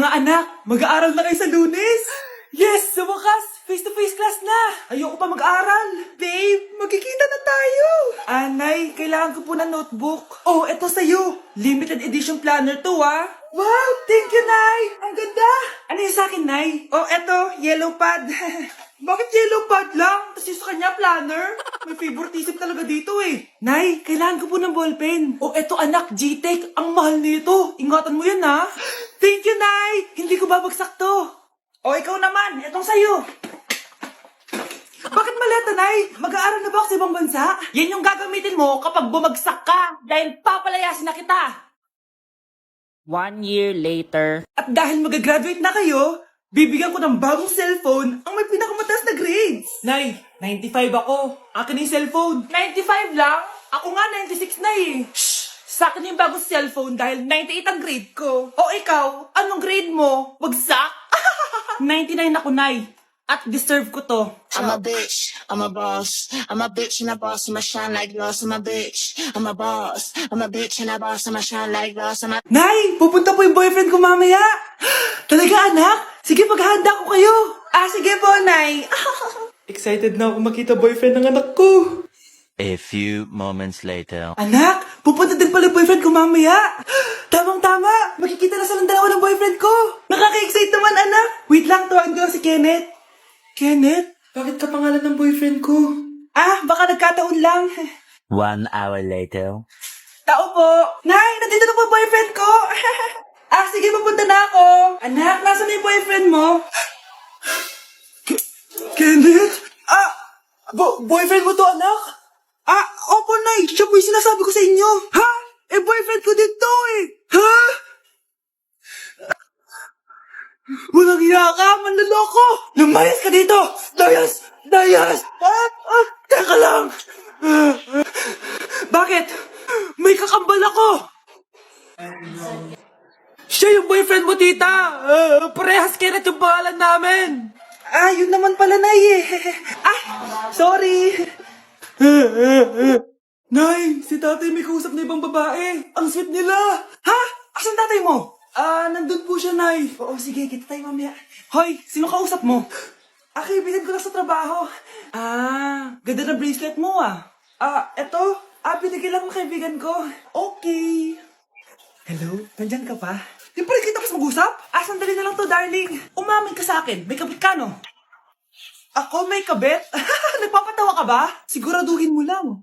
Mga anak, mag-aaral na kayo sa Lunes! Yes! Sa wakas! Face-to-face class na! Ayoko pa mag-aral! Babe, magkikita na tayo! Anay, kailangan ko po ng notebook. Oh, eto sa'yo! Limited edition planner to, ah! Wow! Thank you, Nay! Ang ganda! Ano yung sa'kin, Nay? Oh, eto, yellow pad. Bakit yellow pad lang? Tapos yung sa kanya, planner? May favoritism talaga dito eh. Nay, kailangan ko po ng ballpen. Oh, eto anak, G-Tech. Ang mahal nito. Ingatan mo yan, ha? Thank you, Nay! Hindi ko babagsak to. O, ikaw naman. Etong sa'yo. Bakit maleta, Nay? Mag-aaral na ba ako sa ibang bansa? Yan yung gagamitin mo kapag bumagsak ka. Dahil papalayasin na kita. 1 year later. At dahil mag-graduate na kayo, bibigyan ko ng bagong cellphone ang may pinakamataas na grades. Nay, 95 ako. Akin yung cellphone. 95 lang? Ako nga 96 na eh. Shh! Sa akin yung bagong cellphone dahil 98 ang grade ko. O ikaw, anong grade mo? Bagsak? 99 ako, Nay. At deserve ko to. I'm a bitch, I'm a boss. I'm a bitch and a boss, I'ma shine like gloss. I'm a bitch, I'm a boss. I'm a bitch and a boss, I'ma shine like gloss. I'm a Nay, pupunta po yung boyfriend ko mamaya. Talaga, anak? Sige, paghahanda ko kayo. Ah, sige po, Nay. Excited na ako makita boyfriend ng anak ko. A few moments later. Anak, pupunta din pala yung boyfriend ko mamaya. Tamang-tama, makikita na sa dalawa ng boyfriend ko. Nakaka-excite naman, anak. Wait lang, tawagin ko lang si Kenneth. Kenneth, bakit ka pangalan ng boyfriend ko? Ah, baka nagkataon lang. 1 hour later. Tao po. Nay, nandito na po boyfriend ko. Ah, sige, pupunta na ako. Anak, nasa na yung boyfriend mo? Kenneth? Ah, boyfriend mo to, anak? Ah, opo, Nay. Siya po yung sinasabi ko sa inyo. Ha? Eh, boyfriend ko din to eh. Ha? Walang hiya ka, manloloko! Lumayas ka dito! Dayas! Dayas! Teka lang! Bakit? May kakambal ako! Siya yung boyfriend mo, tita! Parehas Kenneth yung pangalan namin! Ah, yun naman pala, Nay eh. Ah, sorry! Nay, si tatay may kausap na ibang babae. Ang sweet nila! Ha? Asan tatay mo? Ah, nandun po siya, Nay. Oo, sige, kita tayo mamaya. Hoy, sino kausap mo? Ah, kaibigan ko lang sa trabaho. Ah, ganda na bracelet mo ah. Ah, eto. Ah, binigay lang ng kaibigan ko. Okay. Hello? Nandyan ka pa? Di pa rin kita mas mag-usap? Ah, sandali na lang to, darling. Umamin ka sa akin. May kabit ka, no? Ako may kabit? Nagpapatawa ka ba? Siguraduhin mo lang.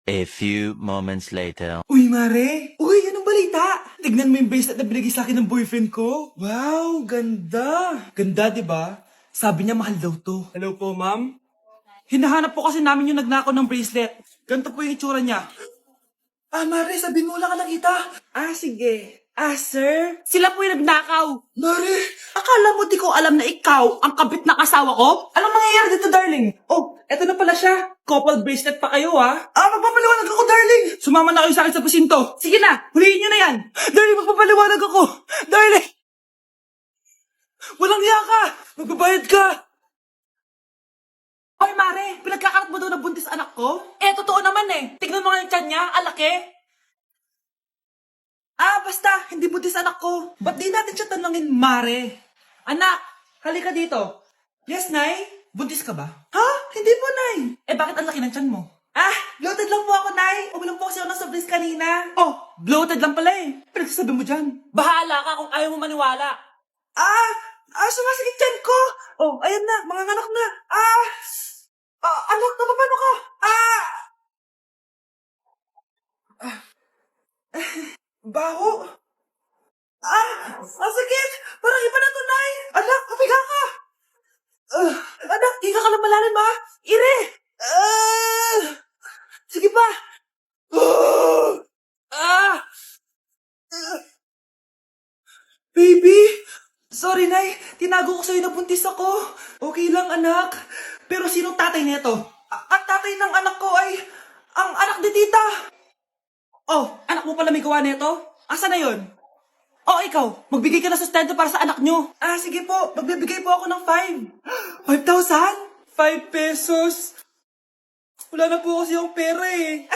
A few moments later. Uy, Mare! Uy, anong balita? Tignan mo yung bracelet na binigay sa akin ng boyfriend ko. Wow, ganda! Ganda, di ba? Sabi niya mahal daw to. Hello po, ma'am? Hinahanap po kasi namin yung nagnakaw ng bracelet. Ganito po yung itsura niya. Ah, Mare, sabihin mo lang ka nakita. Ah, sige. Ah, sir? Sila po yung nagnakaw. Mare, akala mo di ko alam na ikaw ang kabit ng asawa ko? Anong mangyayari dito, darling? Oh, eto na pala siya. Couple bracelet pa kayo, ah. Ah, magpapaliwanag ako, darling. Sumama na kayo sa akin sa pasinto. Sige na, huliin nyo na yan. Darling, magpapaliwanag ako. Darling. Walang hiya ka. Magbabayad ka. Hoy, Mare, pinagkakarat mo daw na buntis anak ko? Eh, totoo naman eh. Tignan mo nga yung tiyan niya, alaki. Ah, basta, hindi buntis anak ko. Ba't di natin siya tanongin, Mare? Anak, halika dito. Yes, Nay? Buntis ka ba? Ha? Hindi po, Nay. Eh, bakit ang laki ng tiyan mo? Ah, bloated lang po ako, Nay. Uminom po kasi ako ng soft drinks kanina. Oh, bloated lang pala eh. Pinagsasabi mo dyan. Bahala ka kung ayaw mo maniwala. Sumasakit tiyan ko. Oh, ayan na, mga anak na. Anak, napapano ka? Baho. Masakit. Parang iba na to, Nay. Anak, papiga ka. Anak, higa ka lang malalim, ha? Ire. Sige pa. Baby. Sorry, Nay. Tinago ko sa'yo na buntis ako. Okay lang, anak. Pero sinong tatay nito? Ang tatay ng anak ko ay ang anak ni tita. Oh, anak mo pala may gawa nito? Asa na yon? Oh, ikaw, magbigay ka na sustento para sa anak nyo. Ah, sige po, magbibigay po ako ng 5. 5,000? 5 pesos? Wala na po kasi yung pera eh.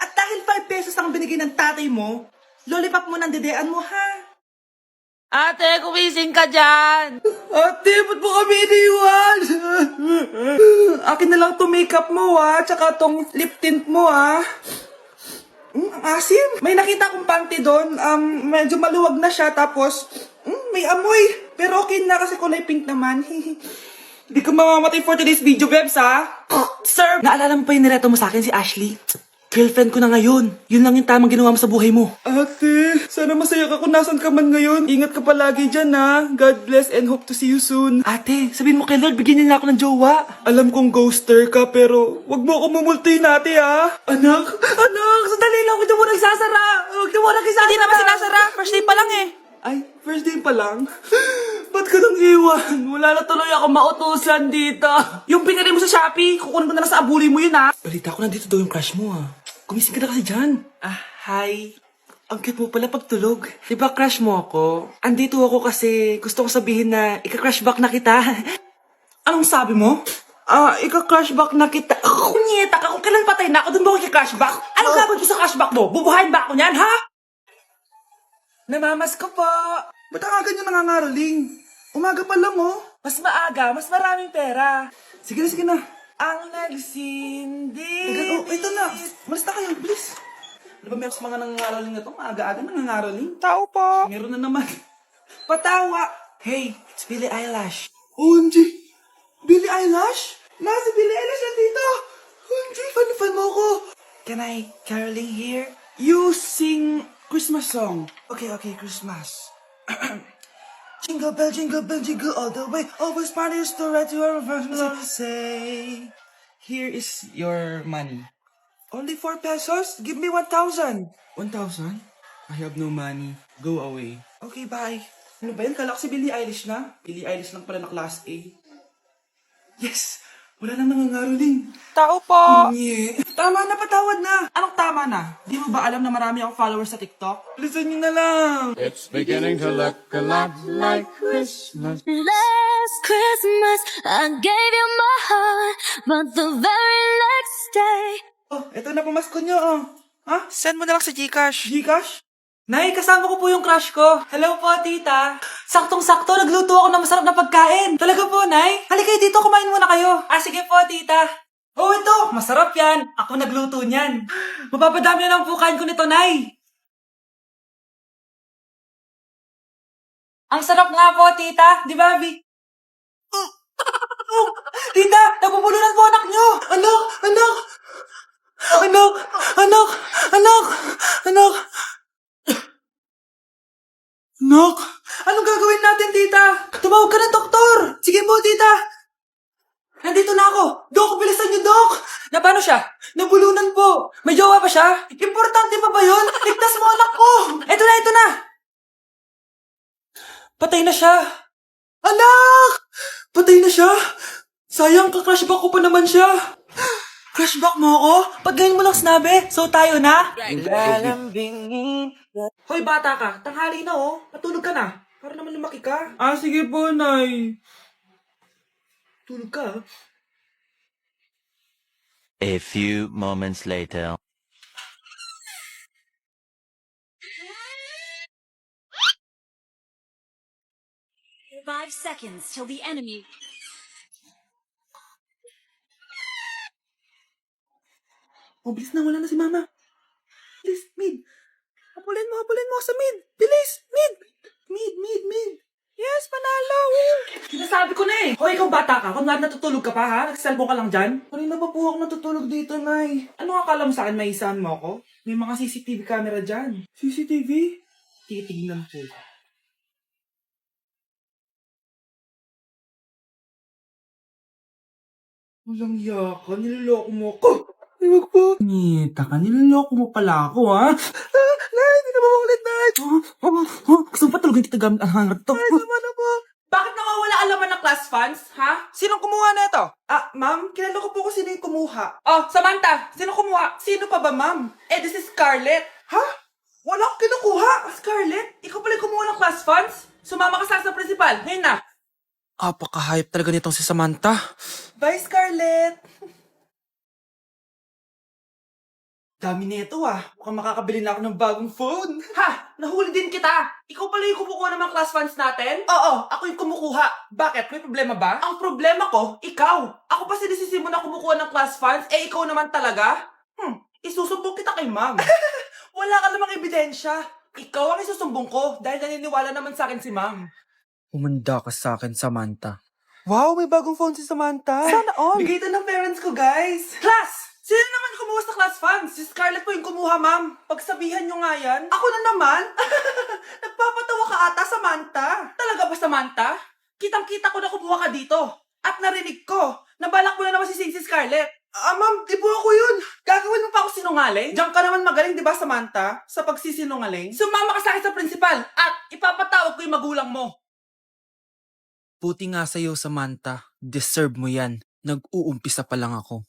At dahil 5 pesos ang binigay ng tatay mo, lollipop mo ng dedean mo, ha? Ate, kumising ka dyan! Ate, ba't mo kami iniwan? Akin na lang to makeup mo, tsaka tong lip tint mo, ang asim. May nakita akong panty doon. Medyo maluwag na siya, tapos may amoy. Pero okay na kasi kulay pink naman. Hindi ka mamamatay for today's video, Bebs, Sir! Naalala mo pa yung nireto mo sa akin si Ashley? Girlfriend ko na ngayon. Yun lang yung tamang ginawa mo sa buhay mo. Ate, sana masaya ka kung nasan ka man ngayon. Ingat ka palagi dyan, God bless and hope to see you soon. Ate, sabihin mo kay Lord, bigyan niya na ako ng jowa. Alam kong ghoster ka, pero wag mo ako mumultuin, ate, Anak, sandali lang, huwag mo nagsasara. Huwag mo nagsasara. Hindi naman sinasara. First day pa lang eh. Ay, first day pa lang? Ba't ka nang iwan? Wala na tuloy ako mautusan dito. Yung pinari mo sa Shopee, kukunin ko na lang sa abuli mo yun, Balita ko nandito daw yung crush mo, Gumising ka na kasi dyan. Hi. Ang cute mo pala pagtulog. Diba crush mo ako? Andito ako kasi gusto ko sabihin na ika-crush back na kita. Anong sabi mo? Ika-crush back na kita. Kunyeta ka, kung kailan patay na ako, dun ba ako ika-crush back? Anong gagawin ko sa crush back mo? Bubuhayin ba ako niyan, ha? Namamas ko po. Ba't ang aga niyo nangangaroling? Umaga pa lang, Mas maaga, mas maraming pera. Sige na. Ang nagsindi. Ito na. Malis na kayo, please. Ano ba meron sa mga nangangaroling na to? Maaga-aga nangangaroling. Tao po. Meron na naman. Patawa. Hey, it's Billie Eilish. OMG. Billie Eilish? Si Billie Eilish nandito. OMG, fan mo ko. Can I caroling here? You sing Christmas song. Okay, Christmas. Jingle bell, jingle all the way. Always parties to right to our first say, here is your money. Only 4 pesos? Give me 1,000. 1,000? I have no money. Go away. Okay, bye. Ano ba yun? Kala ko si Billie Eilish na. Billie Eilish lang pala na class A. Yes! Wala nang nangangaroling. Tao po! Tama na, patawad na. Anong tama na? Di mo ba alam na marami akong followers sa TikTok? Listen nyo na lang. It's beginning to look a lot like Christmas. Last Christmas, I gave you my heart, but the very next day. Oh, eto na pamasko nyo, Ha? Send mo na lang sa Gcash. Gcash? Nay, kasama ko po yung crush ko. Hello po, tita. Saktong-sakto, nagluto ako ng masarap na pagkain. Talaga po, Nay? Halika dito, kumain muna kayo. Sige po, tita. Oh, ito, masarap yan. Ako nagluto niyan. Mapapadami na lang po kain ko nito, Nay. Ang sarap nga po, tita. Di ba, Bi? Tita, nabubulunan po anak nyo. Anak. Nok, anong gagawin natin, tita? Tumawag ka ng doktor. Sige po, tita. Nandito na ako. Dok, bilisan niyo, Dok. Na paano siya? Nabulunan po. May jowa pa siya? Importante pa ba yun? Ligtas mo anak ko. Ito na. Patay na siya. Anak! Patay na siya? Sayang, ka-crushback ko pa naman siya. Crushback mo ako? Pag ganyan mo lang sinabi, so tayo na? Hoy, bata ka. Tanghali na, Matulog ka na. Para naman lumaki ka. Sige po, Nay. Tulog ka, A few moments later. 5 seconds till the enemy. Oh, bilis na. Wala na si Mama. Bilis, mid. Habulin mo ako sa mid. Bilis, mid. Mid. Yes, panalo. Sinasabi ko na eh. Hoy, ikaw bata ka. Kung natutulog ka pa, ha? Nagsiselfon ka lang dyan. Kanina pa po ako natutulog dito, Nay. Ano akala mo sa akin, may isahan mo ako? May mga CCTV camera dyan. CCTV? Titignan po. Walang yaka, niloloko mo ako. Huwag po. Nita ka, niloloko mo pala ako, ha? Nay, hindi na mamulit, Nay. Gusto mo pa tulogin kita gamit ang hangar to? Nay, sama na po. Bakit nakawala alaman ng class funds, ha? Sinong kumuha na ito? Ma'am, kilala ko po kung sino yung kumuha. Oh, Samantha, sino kumuha? Sino pa ba, ma'am? This is Scarlett. Ha? Wala akong kinukuha. Scarlett, ikaw pala yung kumuha ng class funds? Sumama ka sa principal. Ngayon na. Apaka-hype talaga nitong si Samantha. Bye, Scarlett. Dami nito ah. Mukhang makakabili na ako ng bagong phone. Ha! Nahuli din kita! Ikaw pala yung kumukuha ng mga class funds natin? Oo, ako yung kumukuha. Bakit? May problema ba? Ang problema ko, ikaw! Ako pa sinisisi mo na kumukuha ng class funds, eh ikaw naman talaga? Isusumbong kita kay ma'am. Wala ka namang ebidensya. Ikaw ang isusumbong ko dahil naniniwala naman sa akin si ma'am. Humanda ka sa akin, Samantha. Wow, may bagong phone si Samantha. Sana all! Bigay ito ng parents ko, guys. Class! Sino naman kumuha sa class funds? Si Scarlett po yung kumuha, ma'am. Pagsabihan nyo nga yan. Ako na naman? Nagpapatawa ka ata, Samantha. Talaga ba, Samantha? Kitang-kita ko na kumuha ka dito. At narinig ko, nabalak mo na naman si Scarlett. Ma'am, di po ako yun. Gagawin mo pa ako sinungaling? Diyan ka naman magaling, di ba, Samantha? Sa pagsisinungaling. Sumama ka sa akin sa principal at ipapatawag ko yung magulang mo. Buti nga sa'yo, Samantha. Deserve mo yan. Nag-uumpisa pa lang ako.